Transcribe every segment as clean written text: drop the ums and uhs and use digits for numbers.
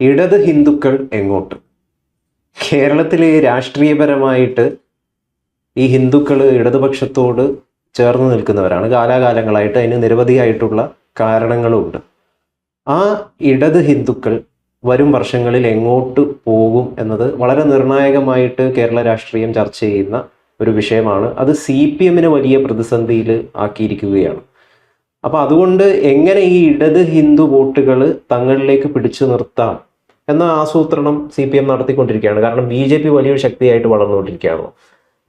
ഇടത് ഹിന്ദുക്കൾ എങ്ങോട്ട്? കേരളത്തിൽ രാഷ്ട്രീയപരമായിട്ട് ഈ ഹിന്ദുക്കൾ ഇടതുപക്ഷത്തോട് ചേർന്ന് നിൽക്കുന്നവരാണ്. കാലാകാലങ്ങളായിട്ട് അതിന് നിരവധിയായിട്ടുള്ള കാരണങ്ങളുമുണ്ട്. ആ ഇടത് ഹിന്ദുക്കൾ വരും വർഷങ്ങളിൽ എങ്ങോട്ട് പോകും എന്നത് വളരെ നിർണായകമായിട്ട് കേരള രാഷ്ട്രീയം ചർച്ച ചെയ്യുന്ന ഒരു വിഷയമാണ്. അത് CPM വലിയ പ്രതിസന്ധിയിൽ ആക്കിയിരിക്കുകയാണ്. അപ്പോൾ അതുകൊണ്ട് എങ്ങനെ ഈ ഇടത് ഹിന്ദു വോട്ടുകൾ തങ്ങളിലേക്ക് പിടിച്ചു നിർത്താം എന്ന ആസൂത്രണം CPM നടത്തിക്കൊണ്ടിരിക്കുകയാണ്. കാരണം BJP വലിയൊരു ശക്തിയായിട്ട് വളർന്നുകൊണ്ടിരിക്കുകയാണ്.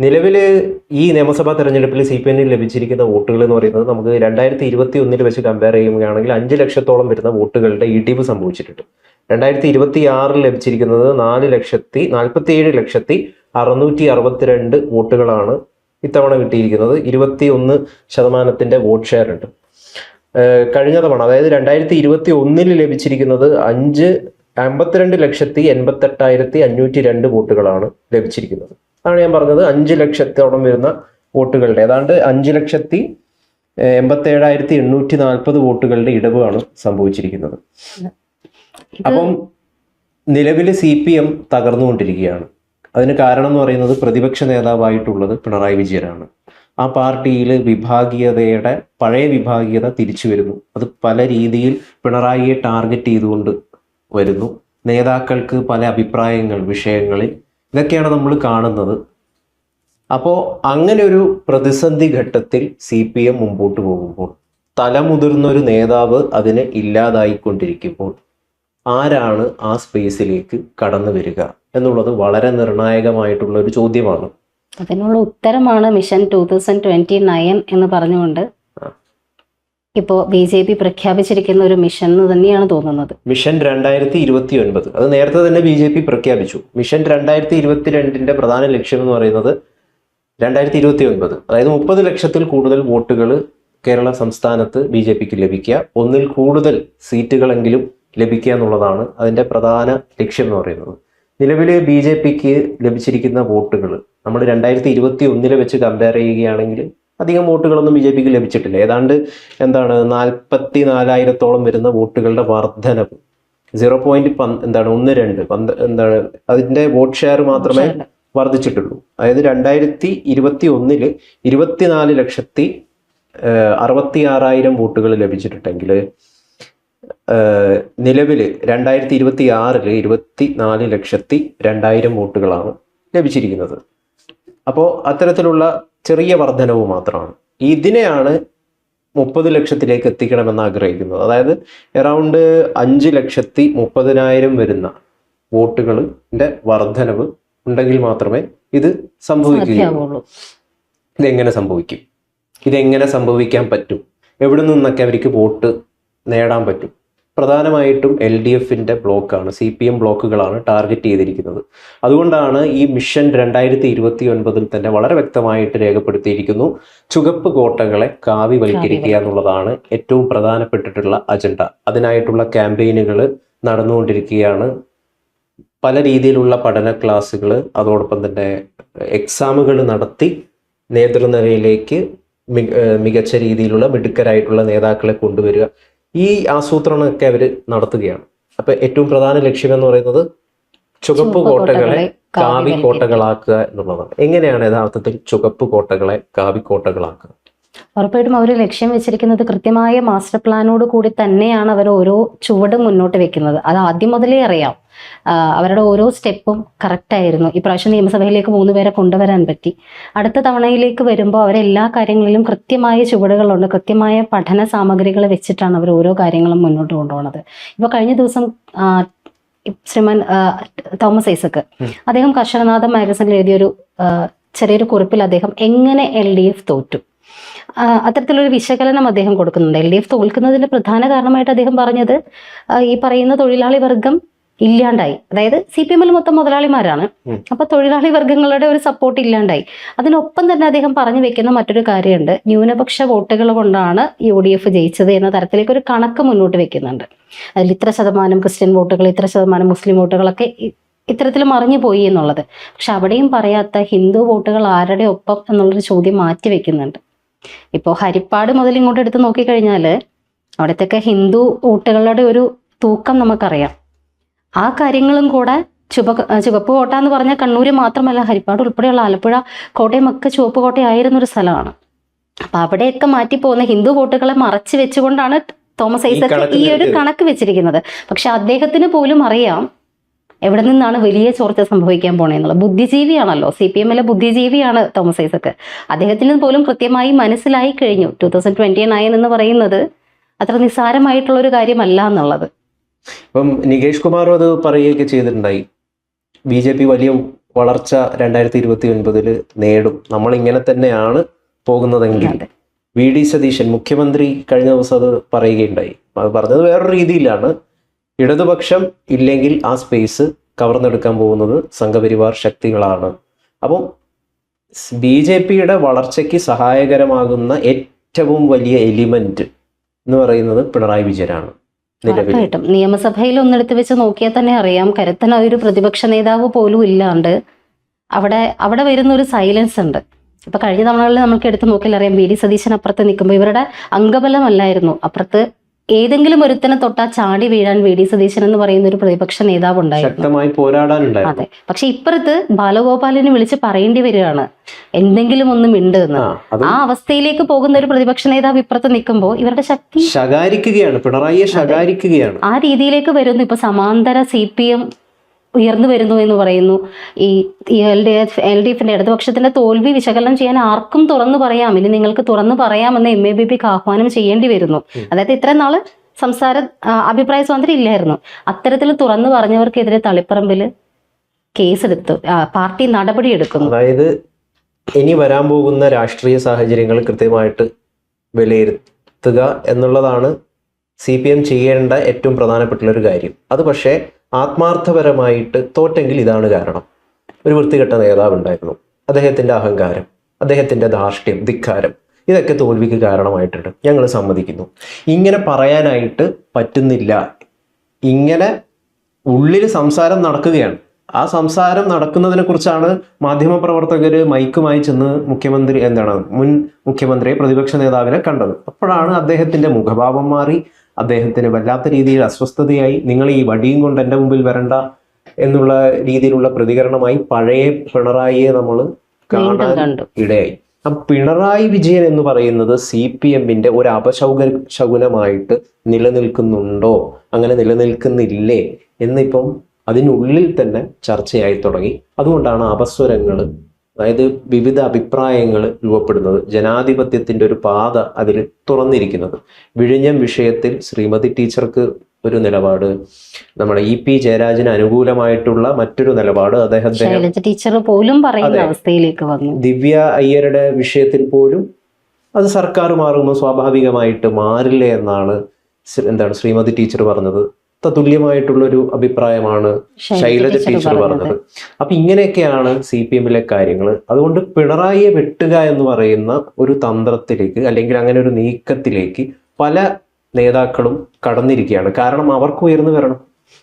നിലവിൽ ഈ നിയമസഭാ തെരഞ്ഞെടുപ്പിൽ CPM ലഭിച്ചിരിക്കുന്ന വോട്ടുകൾ എന്ന് പറയുന്നത് നമുക്ക് 2021 വെച്ച് കമ്പയർ ചെയ്യുകയാണെങ്കിൽ 5 ലക്ഷത്തോളം വരുന്ന വോട്ടുകളുടെ ഇടിവ് സംഭവിച്ചിട്ടുണ്ട്. 2026 ലഭിച്ചിരിക്കുന്നത് 4,47,662 വോട്ടുകളാണ് ഇത്തവണ കിട്ടിയിരിക്കുന്നത്. 21% വോട്ട് ഷെയർ ഉണ്ട്. കഴിഞ്ഞ തവണ അതായത് 2021 ലഭിച്ചിരിക്കുന്നത് 52,88,502 വോട്ടുകളാണ് ലഭിച്ചിരിക്കുന്നത്. അതാണ് ഞാൻ പറഞ്ഞത്, 5 ലക്ഷത്തോളം വരുന്ന വോട്ടുകളുടെ ഏതാണ്ട് 5,87,840 വോട്ടുകളുടെ ഇടിവാണ് സംഭവിച്ചിരിക്കുന്നത്. അപ്പം നിലവിൽ CPM തകർന്നുകൊണ്ടിരിക്കുകയാണ്. അതിന് കാരണം എന്ന് പറയുന്നത് പ്രതിപക്ഷ നേതാവായിട്ടുള്ളത് പിണറായി വിജയനാണ്. ആ പാർട്ടിയിൽ വിഭാഗീയതയുടെ പഴയ വിഭാഗീയത തിരിച്ചു വരുന്നു. അത് പല രീതിയിൽ പിണറായിയെ ടാർഗറ്റ് ചെയ്തുകൊണ്ട് വരുന്നു. നേതാക്കൾക്ക് പല അഭിപ്രായങ്ങൾ വിഷയങ്ങളിൽ ഇതൊക്കെയാണ് നമ്മൾ കാണുന്നത്. അപ്പോൾ അങ്ങനെ ഒരു പ്രതിസന്ധി ഘട്ടത്തിൽ CPM മുമ്പോട്ട് പോകുമ്പോൾ, തലമുതിർന്നൊരു നേതാവ് അതിനെ ഇല്ലാതായിക്കൊണ്ടിരിക്കുമ്പോൾ ആരാണ് ആ സ്പേസിലേക്ക് കടന്നു വരിക എന്നുള്ളത് വളരെ നിർണായകമായിട്ടുള്ള ഒരു ചോദ്യമാണ്. അതിനുള്ള ഉത്തരമാണ് മിഷൻ 2029 എന്ന് പറഞ്ഞുകൊണ്ട് ഇപ്പോൾ BJP പ്രഖ്യാപിച്ചിരിക്കുന്ന ഒരു മിഷൻ എന്ന് തന്നെയാണ് തോന്നുന്നത്. മിഷൻ 2029 അത് നേരത്തെ തന്നെ BJP പ്രഖ്യാപിച്ചു. മിഷൻ 2022 പ്രധാന ലക്ഷ്യം എന്ന് പറയുന്നത് 2029 അതായത് 30 ലക്ഷത്തിൽ കൂടുതൽ വോട്ടുകൾ കേരള സംസ്ഥാനത്ത് BJPക്ക് ലഭിക്കുക, ഒന്നിൽ കൂടുതൽ സീറ്റുകളെങ്കിലും ലഭിക്കുക എന്നുള്ളതാണ് അതിൻ്റെ പ്രധാന ലക്ഷ്യം എന്ന് പറയുന്നത്. നിലവിൽ BJPക്ക് ലഭിച്ചിരിക്കുന്ന വോട്ടുകൾ നമ്മൾ 2021 വെച്ച് കമ്പയർ ചെയ്യുകയാണെങ്കിൽ അധികം വോട്ടുകളൊന്നും BJPക്ക് ലഭിച്ചിട്ടില്ല. ഏതാണ്ട് 44,000 വരുന്ന വോട്ടുകളുടെ വർധനവ് 0.12 അതിൻ്റെ വോട്ട് ഷെയർ മാത്രമേ വർദ്ധിച്ചിട്ടുള്ളൂ. അതായത് 2021 24,66,000 വോട്ടുകൾ ലഭിച്ചിട്ടുണ്ടെങ്കിൽ നിലവിൽ 2026 24,02,000 വോട്ടുകളാണ് ലഭിച്ചിരിക്കുന്നത്. അപ്പോൾ അത്തരത്തിലുള്ള ചെറിയ വർധനവ് മാത്രമാണ്. ഇതിനെയാണ് 30 ലക്ഷത്തിലേക്ക് എത്തിക്കണമെന്ന് ആഗ്രഹിക്കുന്നത്. അതായത് അറൗണ്ട് 5,30,000 വരുന്ന വോട്ടുകളുടെ വർധനവ് ഉണ്ടെങ്കിൽ മാത്രമേ ഇത് സംഭവിക്കുകയുള്ളൂ. ഇതെങ്ങനെ സംഭവിക്കും? ഇതെങ്ങനെ സംഭവിക്കാൻ പറ്റും? എവിടെ നിന്നൊക്കെ അവർക്ക് വോട്ട് നേടാൻ പറ്റും? പ്രധാനമായിട്ടും LDFന്റെ ബ്ലോക്കാണ്, CPM ബ്ലോക്കുകളാണ് ടാർഗറ്റ് ചെയ്തിരിക്കുന്നത്. അതുകൊണ്ടാണ് ഈ മിഷൻ 2029 തന്നെ വളരെ വ്യക്തമായിട്ട് രേഖപ്പെടുത്തിയിരിക്കുന്നു, ചുവപ്പ് കോട്ടകളെ കാവിവൽക്കരിക്കുക എന്നുള്ളതാണ് ഏറ്റവും പ്രധാനപ്പെട്ടിട്ടുള്ള അജണ്ട. അതിനായിട്ടുള്ള ക്യാമ്പയിനുകൾ നടന്നുകൊണ്ടിരിക്കുകയാണ്. പല രീതിയിലുള്ള പഠന ക്ലാസ്സുകൾ, അതോടൊപ്പം തന്നെ എക്സാമുകൾ നടത്തി നേതൃനിരയിലേക്ക് മികച്ച രീതിയിലുള്ള മിടുക്കരായിട്ടുള്ള നേതാക്കളെ കൊണ്ടുവരിക, ഈ ആസൂത്രണമൊക്കെ അവർ നടത്തുകയാണ്. അപ്പൊ ഏറ്റവും പ്രധാന ലക്ഷ്യം എന്ന് പറയുന്നത് ചുവപ്പ് കോട്ടകളെ കാവിക്കോട്ടകളാക്കുക എന്നുള്ളതാണ്. എങ്ങനെയാണ് യഥാർത്ഥത്തിൽ ചുവപ്പ് കോട്ടകളെ കാവിക്കോട്ടകളാക്കുക? ഉറപ്പായിട്ടും അവർ ലക്ഷ്യം വെച്ചിരിക്കുന്നത് കൃത്യമായ മാസ്റ്റർ പ്ലാനോട് കൂടി തന്നെയാണ് അവർ ഓരോ ചുവടും മുന്നോട്ട് വെക്കുന്നത്. അത് ആദ്യം മുതലേ അറിയാം. അവരുടെ ഓരോ സ്റ്റെപ്പും കറക്റ്റായിരുന്നു. ഇപ്രാവശ്യം നിയമസഭയിലേക്ക് 3 പേരെ കൊണ്ടുവരാൻ പറ്റി. അടുത്ത തവണയിലേക്ക് വരുമ്പോൾ അവരെല്ലാ കാര്യങ്ങളിലും കൃത്യമായ ചുവടുകളുണ്ട്, കൃത്യമായ പഠന സാമഗ്രികൾ വെച്ചിട്ടാണ് അവർ ഓരോ കാര്യങ്ങളും മുന്നോട്ട് കൊണ്ടുപോകുന്നത്. ഇപ്പോൾ കഴിഞ്ഞ ദിവസം ശ്രീമാൻ തോമസ് ഐസക് അദ്ദേഹം കർഷകനാഥം മാഗസിനിൽ എഴുതിയൊരു ചെറിയൊരു കുറിപ്പിൽ അദ്ദേഹം എങ്ങനെ LDF തോറ്റു അത്തരത്തിലൊരു വിശകലനം അദ്ദേഹം കൊടുക്കുന്നുണ്ട്. LDF തോൽക്കുന്നതിന്റെ പ്രധാന കാരണമായിട്ട് അദ്ദേഹം പറഞ്ഞത് ഈ പറയുന്ന തൊഴിലാളി വർഗം ഇല്ലാണ്ടായി. അതായത് CPM മൊത്തം മുതലാളിമാരാണ്. അപ്പൊ തൊഴിലാളി വർഗങ്ങളുടെ ഒരു സപ്പോർട്ട് ഇല്ലാണ്ടായി. അതിനൊപ്പം തന്നെ അദ്ദേഹം പറഞ്ഞു വെക്കുന്ന മറ്റൊരു കാര്യമുണ്ട്, ന്യൂനപക്ഷ വോട്ടുകൾ കൊണ്ടാണ് UDF ജയിച്ചത് എന്ന തരത്തിലേക്ക് ഒരു കണക്ക് മുന്നോട്ട് വെക്കുന്നുണ്ട്. അതിൽ ഇത്ര ശതമാനം ക്രിസ്ത്യൻ വോട്ടുകൾ, ഇത്ര ശതമാനം മുസ്ലിം വോട്ടുകളൊക്കെ ഇത്തരത്തിൽ മറിഞ്ഞു പോയി എന്നുള്ളത്. പക്ഷെ അവിടെയും പറയാത്ത ഹിന്ദു വോട്ടുകൾ ആരുടെ ഒപ്പം എന്നുള്ളൊരു ചോദ്യം മാറ്റി വെക്കുന്നുണ്ട്. ഇപ്പോൾ ഹരിപ്പാട് മുതൽ ഇങ്ങോട്ട് എടുത്ത് നോക്കിക്കഴിഞ്ഞാൽ അവിടത്തെയൊക്കെ ഹിന്ദു വോട്ടുകളുടെ ഒരു തൂക്കം നമുക്കറിയാം. ആ കാര്യങ്ങളും കൂടെ ചുവപ്പ് കോട്ട എന്ന് പറഞ്ഞാൽ കണ്ണൂര് മാത്രമല്ല, ഹരിപ്പാട് ഉൾപ്പെടെയുള്ള ആലപ്പുഴ, കോട്ടയം ഒക്കെ ചുവപ്പ് കോട്ടയായിരുന്ന ഒരു സ്ഥലമാണ്. അപ്പൊ അവിടെയൊക്കെ മാറ്റി പോകുന്ന ഹിന്ദു വോട്ടുകളെ മറച്ചു വെച്ചുകൊണ്ടാണ് തോമസ് ഐസക് ഈ ഒരു കണക്ക് വെച്ചിരിക്കുന്നത്. പക്ഷെ അദ്ദേഹത്തിന് പോലും അറിയാം എവിടെ നിന്നാണ് വലിയ ചോർച്ച സംഭവിക്കാൻ പോണേന്നുള്ളത്. ബുദ്ധിജീവിയാണല്ലോ, CPM-ലെ ബുദ്ധിജീവിയാണ് തോമസ് ഐസക്. അദ്ദേഹത്തിന് പോലും കൃത്യമായി മനസ്സിലായി കഴിഞ്ഞു 2029 എന്ന് പറയുന്നത് അത്ര നിസ്സാരമായിട്ടുള്ള ഒരു കാര്യമല്ല എന്നുള്ളത്. ഇപ്പം നികേഷ് കുമാറും അത് പറയുകയൊക്കെ ചെയ്തിട്ടുണ്ടായി, BJP വലിയ വളർച്ച 2029 നേടും, നമ്മൾ ഇങ്ങനെ തന്നെയാണ് പോകുന്നതെങ്കിൽ. VD സതീശൻ മുഖ്യമന്ത്രി കഴിഞ്ഞ ദിവസം അത് പറയുകയുണ്ടായി. അത് പറഞ്ഞത് വേറൊരു രീതിയിലാണ്. ഇടതുപക്ഷം ഇല്ലെങ്കിൽ ആ സ്പേസ് കവർന്നെടുക്കാൻ പോകുന്നത് സംഘപരിവാർ ശക്തികളാണ്. അപ്പം BJP-യുടെ വളർച്ചയ്ക്ക് സഹായകരമാകുന്ന ഏറ്റവും വലിയ എലിമെന്റ് എന്ന് പറയുന്നത് പിണറായി വിജയനാണ്. ഉറപ്പായിട്ടും നിയമസഭയിൽ ഒന്നെടുത്ത് വെച്ച് നോക്കിയാൽ തന്നെ അറിയാം, കരുത്തനായ ഒരു പ്രതിപക്ഷ നേതാവ് പോലും ഇല്ലാണ്ട് അവിടെ വരുന്ന ഒരു സൈലൻസ് ഉണ്ട്. ഇപ്പൊ കഴിഞ്ഞ തവണകളിൽ നമുക്ക് എടുത്ത് നോക്കിയാൽ അറിയാം, VD സതീശൻ അപ്പുറത്ത് നിൽക്കുമ്പോൾ ഇവരുടെ അംഗബലമല്ലായിരുന്നു, അപ്പുറത്ത് ഏതെങ്കിലും ഒരുത്തനെ തൊട്ടാ ചാടി വീഴാൻ VD സതീശൻ എന്ന് പറയുന്ന ഒരു പ്രതിപക്ഷ നേതാവ് ഉണ്ടായിരുന്നു, ശക്തമായി പോരാടാനുണ്ടായിരുന്നു. അതെ. പക്ഷെ ഇപ്പുറത്ത് ബാലഗോപാലിനെ വിളിച്ച് പറയേണ്ടി വരികയാണ് എന്തെങ്കിലും ഒന്നും ഉണ്ട് എന്ന്. ആ അവസ്ഥയിലേക്ക് പോകുന്ന ഒരു പ്രതിപക്ഷ നേതാവ് ഇപ്പുറത്ത് നിൽക്കുമ്പോൾ ഇവരുടെ ശക്തി ശകാരിക്കുകയാണ്, പിണറായിയെ ശകാരിക്കുകയാണ്. ആ രീതിയിലേക്ക് വരുന്നു. ഇപ്പൊ സമാന്തര CPM ഉയർന്നു വരുന്നു എന്ന് പറയുന്നു. ഈ LDF-ന്റെ ഇടതുപക്ഷത്തിന്റെ തോൽവി വിശകലനം ചെയ്യാൻ ആർക്കും തുറന്നു പറയാം, ഇനി നിങ്ങൾക്ക് തുറന്നു പറയാമെന്ന് MABPക്ക് ആഹ്വാനം ചെയ്യേണ്ടി വരുന്നു. അതായത് ഇത്രയും നാള് അഭിപ്രായ സ്വാതന്ത്ര്യം ഇല്ലായിരുന്നു. അത്തരത്തിൽ തുറന്നു പറഞ്ഞവർക്കെതിരെ തളിപ്പറമ്പിൽ കേസെടുത്തു, പാർട്ടി നടപടി എടുക്കുന്നു. അതായത് ഇനി വരാൻ പോകുന്ന രാഷ്ട്രീയ സാഹചര്യങ്ങൾ കൃത്യമായിട്ട് വിലയിരുത്തുക എന്നുള്ളതാണ് CPM ചെയ്യേണ്ട ഏറ്റവും പ്രധാനപ്പെട്ടുള്ള ഒരു കാര്യം. അത് പക്ഷേ ആത്മാർത്ഥപരമായിട്ട് തോറ്റെങ്കിൽ ഇതാണ് കാരണം. ഒരു വൃത്തികെട്ട നേതാവ് ഉണ്ടായിരുന്നു, അദ്ദേഹത്തിൻ്റെ അഹങ്കാരം, അദ്ദേഹത്തിൻ്റെ ധാർഷ്ട്യം, ധിക്കാരം, ഇതൊക്കെ തോൽവിക്ക് കാരണമായിട്ടുണ്ട്, ഞങ്ങൾ സമ്മതിക്കുന്നു. ഇങ്ങനെ പറയാനായിട്ട് പറ്റുന്നില്ല. ഇങ്ങനെ ഉള്ളിൽ സംസാരം നടക്കുകയാണ്. ആ സംസാരം നടക്കുന്നതിനെ കുറിച്ചാണ് മാധ്യമപ്രവർത്തകർ മൈക്കുമായി ചെന്ന് മുൻ മുഖ്യമന്ത്രിയെ, പ്രതിപക്ഷ നേതാവിനെ കണ്ടത്. അപ്പോഴാണ് അദ്ദേഹത്തിൻ്റെ മുഖഭാവം മാറി, അദ്ദേഹത്തിന് വല്ലാത്ത രീതിയിൽ അസ്വസ്ഥതയായി. നിങ്ങൾ ഈ വടിയും കൊണ്ട് എൻ്റെ മുമ്പിൽ വരണ്ട എന്നുള്ള രീതിയിലുള്ള പ്രതികരണമായി പഴയ പിണറായിയെ നമ്മൾ കാണാൻ ഇടയായി. പിണറായി വിജയൻ എന്ന് പറയുന്നത് CPM-ന്റെ ഒരു അപശകുനമായിട്ട് നിലനിൽക്കുന്നുണ്ടോ, അങ്ങനെ നിലനിൽക്കുന്നില്ലേ എന്നിപ്പം അതിനുള്ളിൽ തന്നെ ചർച്ചയായി തുടങ്ങി. അതുകൊണ്ടാണ് അപസ്വരങ്ങൾ, അതായത് വിവിധ അഭിപ്രായങ്ങൾ രൂപപ്പെടുന്നത്. ജനാധിപത്യത്തിൻ്റെ ഒരു പാത അതിൽ തുറന്നിരിക്കുന്നത്. വിഴിഞ്ഞം വിഷയത്തിൽ ശ്രീമതി ടീച്ചർക്ക് ഒരു നിലപാട്, നമ്മുടെ EP ജയരാജന് അനുകൂലമായിട്ടുള്ള മറ്റൊരു നിലപാട് ടീച്ചർ പോലും പറയുന്ന അവസ്ഥയിലേക്ക് വന്നു. ദിവ്യ അയ്യരുടെ വിഷയത്തിൽ പോലും അത് സർക്കാർ മാറുമ്പോൾ സ്വാഭാവികമായിട്ട് മാറില്ല എന്നാണ് ശ്രീമതി ടീച്ചർ പറഞ്ഞത്. തത്തുല്യമായിട്ടുള്ളൊരു അഭിപ്രായമാണ് ശൈലജ ടീച്ചർ പറഞ്ഞത്. അപ്പൊ ഇങ്ങനെയൊക്കെയാണ് CPM-ലെ കാര്യങ്ങൾ. അതുകൊണ്ട് പിണറായിയെ വെട്ടുക എന്ന് പറയുന്ന ഒരു തന്ത്രത്തിലേക്ക്, അല്ലെങ്കിൽ അങ്ങനെ ഒരു നീക്കത്തിലേക്ക് പല നേതാക്കളും കടന്നിരിക്കുകയാണ്. കാരണം അവർക്ക് ഉയർന്നു വരണം.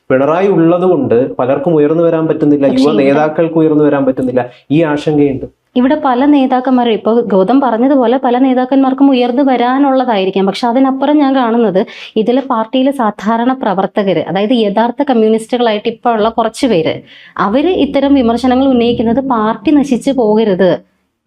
പിണറായി ഉള്ളത് കൊണ്ട് പലർക്കും ഉയർന്നു വരാൻ പറ്റുന്നില്ല, യുവ നേതാക്കൾക്ക് ഉയർന്നു വരാൻ പറ്റുന്നില്ല. ഈ ആശങ്കയുണ്ട്. ഇവിടെ പല നേതാക്കന്മാരും, ഇപ്പോൾ ഗൗതം പറഞ്ഞതുപോലെ പല നേതാക്കന്മാർക്കും ഉയർന്നു വരാനുള്ളതായിരിക്കാം. പക്ഷെ അതിനപ്പുറം ഞാൻ കാണുന്നത് ഇതിലെ പാർട്ടിയിലെ സാധാരണ പ്രവർത്തകർ, അതായത് യഥാർത്ഥ കമ്മ്യൂണിസ്റ്റുകളായിട്ട് ഇപ്പോൾ ഉള്ള കുറച്ച് പേര്, അവര് ഇത്തരം വിമർശനങ്ങൾ ഉന്നയിക്കുന്നത് പാർട്ടി നശിച്ചു പോകരുത്,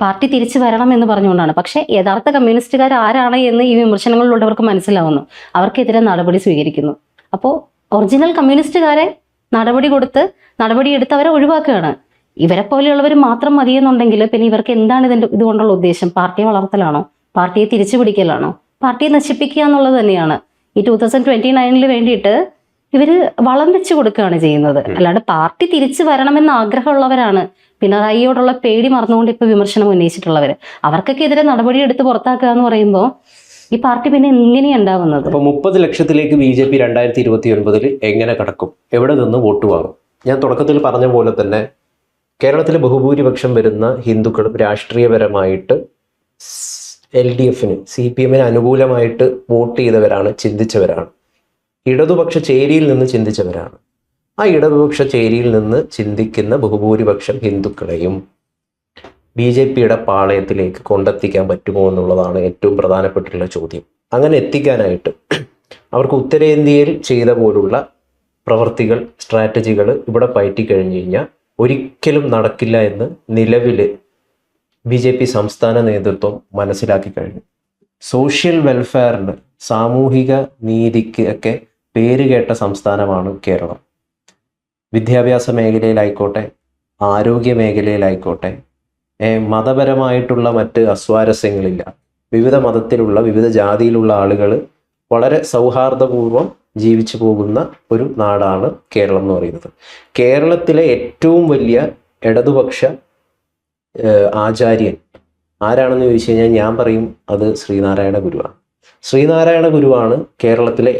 പാർട്ടി തിരിച്ചു വരണം എന്ന് പറഞ്ഞുകൊണ്ടാണ്. പക്ഷെ യഥാർത്ഥ കമ്മ്യൂണിസ്റ്റുകാർ ആരാണ് എന്ന് ഈ വിമർശനങ്ങളിലുള്ളവർക്ക് മനസ്സിലാവുന്നു. അവർക്കെതിരെ നടപടി സ്വീകരിക്കുന്നു. അപ്പോൾ ഒറിജിനൽ കമ്മ്യൂണിസ്റ്റുകാരെ നടപടിയെടുത്ത് അവരെ ഒഴിവാക്കുകയാണ്. ഇവരെ പോലെയുള്ളവർ മാത്രം മതിയെന്നുണ്ടെങ്കിൽ പിന്നെ ഇവർക്ക് എന്താണ് ഇതുകൊണ്ടുള്ള ഉദ്ദേശം? പാർട്ടിയെ വളർത്തലാണോ? പാർട്ടിയെ തിരിച്ചു പിടിക്കലാണോ? പാർട്ടിയെ നശിപ്പിക്കുക എന്നുള്ളത് തന്നെയാണ്. ഈ 2029 വേണ്ടിയിട്ട് ഇവര് വളം വെച്ച് കൊടുക്കുകയാണ് ചെയ്യുന്നത്. അല്ലാണ്ട് പാർട്ടി തിരിച്ചു വരണമെന്ന് ആഗ്രഹമുള്ളവരാണ് പിണറായിയോടുള്ള പേടി മറന്നുകൊണ്ട് ഇപ്പൊ വിമർശനം ഉന്നയിച്ചിട്ടുള്ളവര്. അവർക്കൊക്കെ എതിരെ നടപടിയെടുത്ത് പുറത്താക്കുക എന്ന് പറയുമ്പോൾ ഈ പാർട്ടി പിന്നെ എങ്ങനെയാണ് ഉണ്ടാവുന്നത്? അപ്പൊ 30 ലക്ഷത്തിലേക്ക് BJP 2029 എങ്ങനെ കടക്കും? എവിടെ നിന്ന് വോട്ട് വാങ്ങും? ഞാൻ തുടക്കത്തിൽ പറഞ്ഞ പോലെ തന്നെ കേരളത്തിലെ ബഹുഭൂരിപക്ഷം വരുന്ന ഹിന്ദുക്കളും രാഷ്ട്രീയപരമായിട്ട് LDF-ന്, CPM-ന് അനുകൂലമായിട്ട് വോട്ട് ചെയ്തവരാണ്, ചിന്തിച്ചവരാണ്. ഇടതുപക്ഷ ചേരിയിൽ നിന്ന് ചിന്തിച്ചവരാണ്. ആ ഇടതുപക്ഷ ചേരിയിൽ നിന്ന് ചിന്തിക്കുന്ന ബഹുഭൂരിപക്ഷം ഹിന്ദുക്കളെയും BJP-യുടെ പാളയത്തിലേക്ക് കൊണ്ടെത്തിക്കാൻ പറ്റുമോ എന്നുള്ളതാണ് ഏറ്റവും പ്രധാനപ്പെട്ടുള്ള ചോദ്യം. അങ്ങനെ എത്തിക്കാനായിട്ട് അവർക്ക് ഉത്തരേന്ത്യയിൽ ചെയ്ത പോലുള്ള പ്രവർത്തികൾ, സ്ട്രാറ്റജികൾ ഇവിടെ പയറ്റി കഴിഞ്ഞു കഴിഞ്ഞാൽ ഒരിക്കലും നടക്കില്ല എന്ന് നിലവിൽ BJP സംസ്ഥാന നേതൃത്വം മനസ്സിലാക്കി കഴിഞ്ഞു. സോഷ്യൽ വെൽഫെയറിന്, സാമൂഹിക നീതിക്ക് ഒക്കെ പേരുകേട്ട സംസ്ഥാനമാണ് കേരളം. വിദ്യാഭ്യാസ മേഖലയിലായിക്കോട്ടെ, ആരോഗ്യ മേഖലയിലായിക്കോട്ടെ, മതപരമായിട്ടുള്ള മറ്റ് അസ്വാരസ്യങ്ങളില്ല. വിവിധ മതത്തിലുള്ള, വിവിധ ജാതിയിലുള്ള ആളുകൾ വളരെ സൗഹാർദ്ദപൂർവ്വം ജീവിച്ചു പോകുന്ന ഒരു നാടാണ് കേരളം എന്ന് പറയുന്നത്. കേരളത്തിലെ ഏറ്റവും വലിയ ഇടതുപക്ഷ ആചാര്യൻ ആരാണെന്ന് ചോദിച്ചു കഴിഞ്ഞാൽ ഞാൻ പറയും അത് ശ്രീനാരായണ ഗുരുവാണ്. ശ്രീനാരായണ ഗുരുവാണ് കേരളത്തിലെ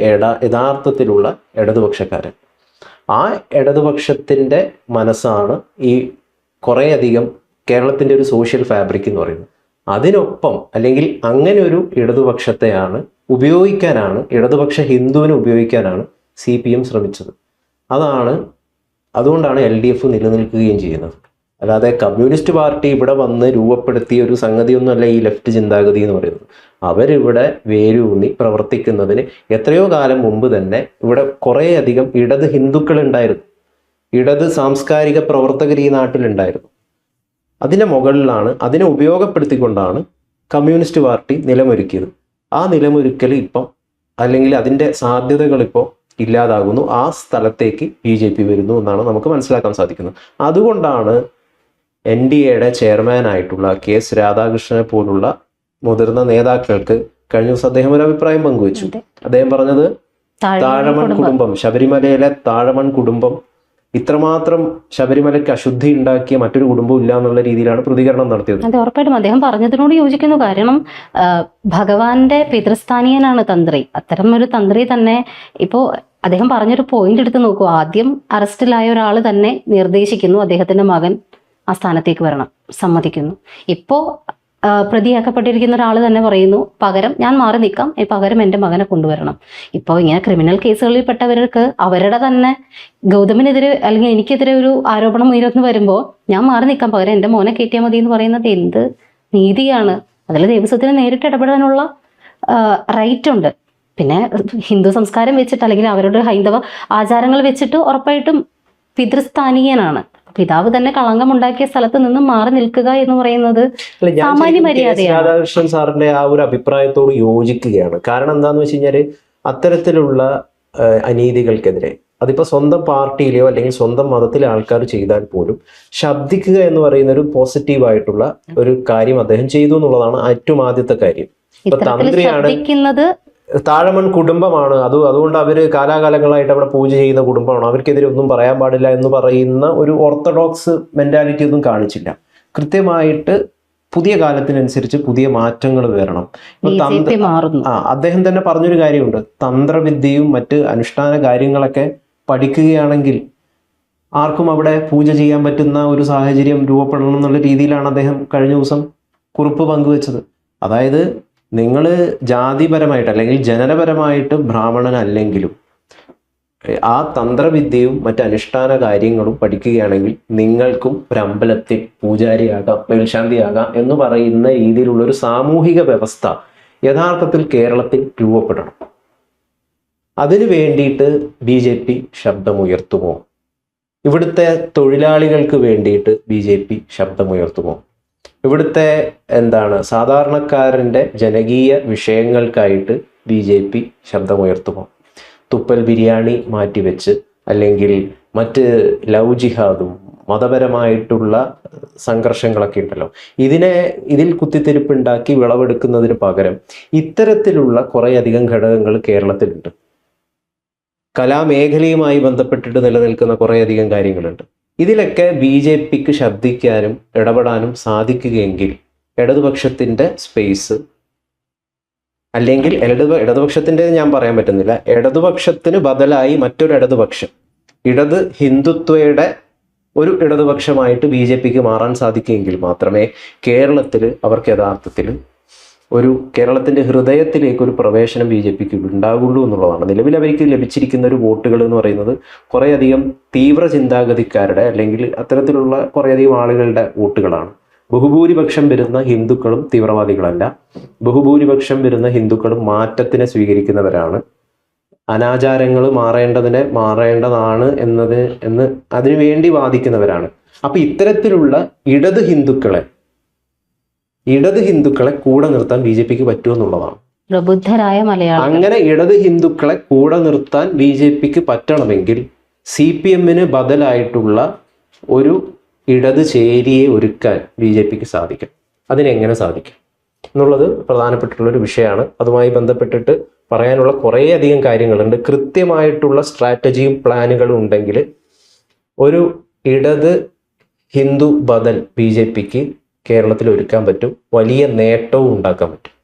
യഥാർത്ഥത്തിലുള്ള ഇടതുപക്ഷക്കാരൻ. ആ ഇടതുപക്ഷത്തിൻ്റെ മനസ്സാണ് ഈ കുറേയധികം കേരളത്തിൻ്റെ ഒരു സോഷ്യൽ ഫാബ്രിക് എന്ന് പറയുന്നത്. അതിനൊപ്പം അല്ലെങ്കിൽ അങ്ങനെ ഒരു ഇടതുപക്ഷത്തെയാണ് ഉപയോഗിക്കാനാണ്, ഇടതുപക്ഷ ഹിന്ദുവിനെ ഉപയോഗിക്കാനാണ് CPM ശ്രമിച്ചത്. അതുകൊണ്ടാണ് LDF നിലനിൽക്കുകയും ചെയ്യുന്നത്. അല്ലാതെ കമ്മ്യൂണിസ്റ്റ് പാർട്ടി ഇവിടെ വന്ന് രൂപപ്പെടുത്തിയ ഒരു സംഗതിയൊന്നുമല്ല ഈ ലെഫ്റ്റ് ചിന്താഗതി എന്ന് പറയുന്നത്. അവരിവിടെ വേരൂന്നി പ്രവർത്തിക്കുന്നതിന് എത്രയോ കാലം മുമ്പ് തന്നെ ഇവിടെ കുറേയധികം ഇടത് ഹിന്ദുക്കൾ ഉണ്ടായിരുന്നു, ഇടത് സാംസ്കാരിക പ്രവർത്തകർ ഈ നാട്ടിലുണ്ടായിരുന്നു. അതിൻ്റെ മുകളിലാണ്, അതിനെ ഉപയോഗപ്പെടുത്തിക്കൊണ്ടാണ് കമ്മ്യൂണിസ്റ്റ് പാർട്ടി നിലമൊരുക്കിയത്. ആ നിലമൊരുക്കൽ ഇപ്പം, അല്ലെങ്കിൽ അതിൻ്റെ സാധ്യതകൾ ഇപ്പോൾ ഇല്ലാതാകുന്നു. ആ സ്ഥലത്തേക്ക് BJP വരുന്നു എന്നാണ് നമുക്ക് മനസ്സിലാക്കാൻ സാധിക്കുന്നത്. അതുകൊണ്ടാണ് NDAയുടെ ചെയർമാനായിട്ടുള്ള KS രാധാകൃഷ്ണനെ പോലുള്ള മുതിർന്ന നേതാക്കൾക്ക് കഴിഞ്ഞ ദിവസം അദ്ദേഹം ഒരു അഭിപ്രായം പങ്കുവച്ചു. അദ്ദേഹം പറഞ്ഞത് താഴമൺ കുടുംബം, ശബരിമലയിലെ താഴമൺ കുടുംബം ഇത്രമാത്രം ശബരിമലയ്ക്ക് അശുദ്ധി ഉണ്ടാക്കിയ മറ്റൊരു കുടുംബവും ഇല്ല എന്നുള്ള രീതിയിലാണ് പ്രതികരണം നടത്തിയത്. അതെ, ഉറപ്പായിട്ടും അദ്ദേഹം പറഞ്ഞതിനോട് യോജിക്കുന്നു. കാരണം ഭഗവാന്റെ പിതൃസ്ഥാനീയനാണ് തന്ത്രി. അത്തരം ഒരു തന്ത്രി തന്നെ ഇപ്പോൾ അദ്ദേഹം പറഞ്ഞൊരു പോയിന്റ് എടുത്ത് നോക്കൂ. ആദ്യം അറസ്റ്റിലായ ഒരാൾ തന്നെ നിർദ്ദേശിക്കുന്നു അദ്ദേഹത്തിന്റെ മകൻ ആ സ്ഥാനത്തേക്ക് വരണം, സമ്മതിക്കുന്നു. ഇപ്പോൾ പ്രതിയാക്കപ്പെട്ടിരിക്കുന്ന ഒരാൾ തന്നെ പറയുന്നു പകരം ഞാൻ മാറി നിൽക്കാം, പകരം എൻ്റെ മകനെ കൊണ്ടുവരണം. ഇപ്പോൾ ഇങ്ങനെ ക്രിമിനൽ കേസുകളിൽ പെട്ടവർക്ക് അവരുടെ തന്നെ ഗൗതമിനെതിരെ അല്ലെങ്കിൽ എനിക്കെതിരെ ഒരു ആരോപണം ഉയർന്നു വരുമ്പോൾ ഞാൻ മാറി നിൽക്കാം, പകരം എൻ്റെ മോനെ കയറ്റിയാൽ മതി എന്ന് പറയുന്നത് എന്ത് നീതിയാണ്? അതിൽ ദേവസ്വത്തിന് നേരിട്ട് ഇടപെടാനുള്ള റൈറ്റ് ഉണ്ട്. പിന്നെ ഹിന്ദു സംസ്കാരം വെച്ചിട്ട് അല്ലെങ്കിൽ അവരുടെ ഹൈന്ദവ ആചാരങ്ങൾ വെച്ചിട്ട് ഉറപ്പായിട്ടും പിതൃസ്ഥാനീയനാണ്. പിതാവ് തന്നെ കളങ്കമുണ്ടാക്കിയ സ്ഥലത്ത് നിന്നും മാറി നിൽക്കുക എന്ന് പറയുന്നത് സാമാന്യ മര്യാദയാണ്. രാധാകൃഷ്ണൻ സാറിന്റെ ആ ഒരു അഭിപ്രായത്തോട് യോജിക്കുകയാണ്. കാരണം എന്താന്ന് വെച്ച് കഴിഞ്ഞാല് അത്തരത്തിലുള്ള അനീതികൾക്കെതിരെ അതിപ്പോ സ്വന്തം പാർട്ടിയിലെയോ അല്ലെങ്കിൽ സ്വന്തം മതത്തിലെ ആൾക്കാർ ചെയ്താൽ പോലും ശബ്ദിക്കുക എന്ന് പറയുന്ന ഒരു പോസിറ്റീവായിട്ടുള്ള ഒരു കാര്യം അദ്ദേഹം ചെയ്തു എന്നുള്ളതാണ് ഏറ്റവും ആദ്യത്തെ കാര്യം. ഇപ്പൊ തന്ത്രിയാണ്, താഴമൺ കുടുംബമാണ്, അതുകൊണ്ട് അവര് കാലാകാലങ്ങളായിട്ട് അവിടെ പൂജ ചെയ്യുന്ന കുടുംബമാണ്, അവർക്കെതിരെ ഒന്നും പറയാൻ പാടില്ല എന്ന് പറയുന്ന ഒരു ഓർത്തഡോക്സ് മെന്റാലിറ്റി ഒന്നും കാണിച്ചില്ല. കൃത്യമായിട്ട് പുതിയ കാലത്തിനനുസരിച്ച് പുതിയ മാറ്റങ്ങൾ വരണം. അദ്ദേഹം തന്നെ പറഞ്ഞൊരു കാര്യമുണ്ട്, തന്ത്രവിദ്യയും മറ്റ് അനുഷ്ഠാന കാര്യങ്ങളൊക്കെ പഠിക്കുകയാണെങ്കിൽ ആർക്കും അവിടെ പൂജ ചെയ്യാൻ പറ്റുന്ന ഒരു സാഹചര്യം രൂപപ്പെടണം എന്നുള്ള രീതിയിലാണ് അദ്ദേഹം കഴിഞ്ഞ ദിവസം കുറിപ്പ് പങ്കുവെച്ചത്. അതായത് നിങ്ങൾ ജാതിപരമായിട്ട് അല്ലെങ്കിൽ ജനനപരമായിട്ട് ബ്രാഹ്മണനല്ലെങ്കിലും ആ തന്ത്രവിദ്യയും മറ്റ് അനുഷ്ഠാന കാര്യങ്ങളും പഠിക്കുകയാണെങ്കിൽ നിങ്ങൾക്കും ഒരു അമ്പലത്തിൽ പൂജാരിയാകാം, മേൽശാന്തിയാകാം എന്ന് പറയുന്ന രീതിയിലുള്ള ഒരു സാമൂഹിക വ്യവസ്ഥ യഥാർത്ഥത്തിൽ കേരളത്തിൽ രൂപപ്പെടണം. അതിനു വേണ്ടിയിട്ട് BJP ശബ്ദമുയർത്തുമോ? ഇവിടുത്തെ തൊഴിലാളികൾക്ക് വേണ്ടിയിട്ട് BJP ശബ്ദമുയർത്തുമോ? ഇവിടുത്തെ സാധാരണക്കാരൻ്റെ ജനകീയ വിഷയങ്ങൾക്കായിട്ട് BJP ശബ്ദമുയർത്തുമോ? തുപ്പൽ ബിരിയാണി മാറ്റിവെച്ച് അല്ലെങ്കിൽ മറ്റ് ലവ് ജിഹാദും മതപരമായിട്ടുള്ള സംഘർഷങ്ങളൊക്കെ ഉണ്ടല്ലോ, ഇതിൽ കുത്തിത്തിരിപ്പുണ്ടാക്കി വിളവെടുക്കുന്നതിന് പകരം ഇത്തരത്തിലുള്ള കുറേയധികം ഘടകങ്ങൾ കേരളത്തിലുണ്ട്. കലാമേഖലയുമായി ബന്ധപ്പെട്ടിട്ട് നിലനിൽക്കുന്ന കുറേയധികം കാര്യങ്ങളുണ്ട്. ഇതിലൊക്കെ BJPക്ക് ശബ്ദിക്കാനും ഇടപെടാനും സാധിക്കുകയെങ്കിൽ ഇടതുപക്ഷത്തിൻ്റെ സ്പേസ്, അല്ലെങ്കിൽ ഇടതുപക്ഷത്തിൻ്റെ ഞാൻ പറയാൻ പറ്റുന്നില്ല, ഇടതുപക്ഷത്തിന് ബദലായി മറ്റൊരു ഇടതുപക്ഷം, ഇടത് ഹിന്ദുത്വയുടെ ഒരു ഇടതുപക്ഷമായിട്ട് BJPക്ക് മാറാൻ സാധിക്കുമെങ്കിൽ മാത്രമേ കേരളത്തിൽ അവർക്ക് യഥാർത്ഥത്തിൽ കേരളത്തിൻ്റെ ഹൃദയത്തിലേക്ക് ഒരു പ്രവേശനം BJPക്ക് ഉണ്ടാകുള്ളൂ എന്നുള്ളതാണ്. നിലവിൽ അവർക്ക് ലഭിച്ചിരിക്കുന്ന ഒരു വോട്ടുകൾ എന്ന് പറയുന്നത് കുറേയധികം തീവ്ര ചിന്താഗതിക്കാരുടെ അല്ലെങ്കിൽ അത്തരത്തിലുള്ള കുറേയധികം ആളുകളുടെ വോട്ടുകളാണ്. ബഹുഭൂരിപക്ഷം വരുന്ന ഹിന്ദുക്കളും തീവ്രവാദികളല്ല, ബഹുഭൂരിപക്ഷം വരുന്ന ഹിന്ദുക്കളും മാറ്റത്തിനെ സ്വീകരിക്കുന്നവരാണ്. അനാചാരങ്ങൾ മാറേണ്ടതാണ് എന്ന് അതിനു വേണ്ടി വാദിക്കുന്നവരാണ്. അപ്പൊ ഇത്തരത്തിലുള്ള ഇടത് ഹിന്ദുക്കളെ കൂടെ നിർത്താൻ ബി ജെ പിക്ക് പറ്റുമെന്നുള്ളതാണ്. പ്രബുദ്ധരായ മലയാളം. അങ്ങനെ ഇടത് ഹിന്ദുക്കളെ കൂടെ നിർത്താൻ ബി ജെ പിക്ക് പറ്റണമെങ്കിൽ CPM-ന് ബദലായിട്ടുള്ള ഒരു ഇടത് ചേരിയെ ഒരുക്കാൻ ബി ജെ പിക്ക് സാധിക്കും. അതിനെങ്ങനെ സാധിക്കും എന്നുള്ളത് പ്രധാനപ്പെട്ടുള്ളൊരു വിഷയമാണ്. അതുമായി ബന്ധപ്പെട്ടിട്ട് പറയാനുള്ള കുറേയധികം കാര്യങ്ങളുണ്ട്. കൃത്യമായിട്ടുള്ള സ്ട്രാറ്റജിയും പ്ലാനുകളും ഉണ്ടെങ്കിൽ ഒരു ഇടത് ഹിന്ദു ബദൽ ബി ജെ പിക്ക് കേരളത്തിൽ ഒരുക്കാൻ പറ്റും, വലിയ നേട്ടവും ഉണ്ടാക്കാൻ പറ്റും.